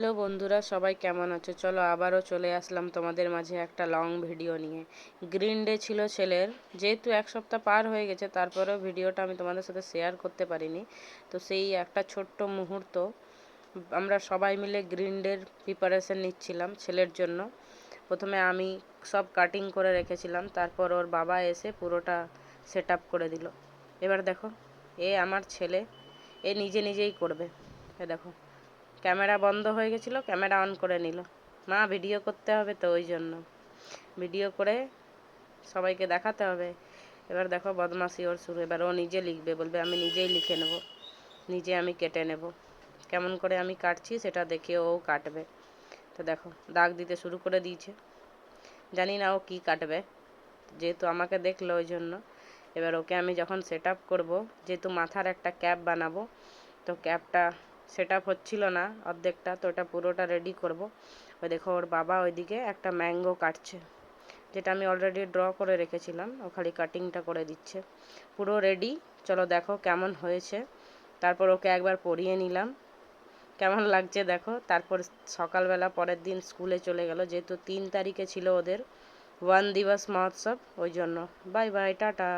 Hello বন্ধুরা, সবাই কেমন আছো? চলো আবারও চলে আসলাম তোমাদের মাঝে একটা লং ভিডিও নিয়ে। গ্রিন ডে ছিল ছেলের, যেহেতু এক সপ্তাহ পার হয়ে গেছে তারপরেও ভিডিওটা আমি তোমাদের সাথে শেয়ার করতে পারিনি। তো সেই একটা ছোট্ট মুহূর্ত, আমরা সবাই মিলে গ্রিন ডের প্রিপারেশন নিচ্ছিলাম ছেলের জন্য। প্রথমে আমি সব কাটিং করে রেখেছিলাম, তারপর ওর বাবা এসে পুরোটা সেট আপ করে দিল। এবার দেখো, আমার ছেলে নিজে নিজেই করবে। দেখো, ক্যামেরা বন্ধ হয়ে গেছিলো, ক্যামেরা অন করে নিল। মা, ভিডিও করতে হবে তো, ওই জন্য ভিডিও করে সবাইকে দেখাতে হবে। এবার দেখো বদমাশি ওর শুরু। এবার ও নিজে লিখবে, বলবে আমি নিজেই লিখে নেব, নিজে আমি কেটে নেব। কেমন করে আমি কাটছি সেটা দেখে ও কাটবে। তো দেখো, দাগ দিতে শুরু করে দিয়েছে। জানি না ও কি কাটবে, যেহেতু আমাকে দেখলো ওই জন্য। এবার ওকে আমি যখন সেট আপ করবো, যেহেতু মাথার একটা ক্যাপ বানাবো, তো ক্যাপটা সেট আপ হচ্ছিল না অর্ধেকটা, তো ওটা পুরোটা রেডি করব। ওই দেখো, ওর বাবা ওইদিকে একটা ম্যাঙ্গো কাটছে, যেটা আমি অলরেডি ড্র করে রেখেছিলাম। ও খালি কাটিংটা করে দিচ্ছে। পুরো রেডি। চলো দেখো কেমন হয়েছে। তারপর ওকে একবার পরিয়ে নিলাম, কেমন লাগছে দেখো। তারপর সকালবেলা পরের দিন স্কুলে চলে গেল, যেহেতু 3 তারিখে ছিল ওদের 1 দিবস মহোৎসব, ওই জন্য। Bye bye, tata.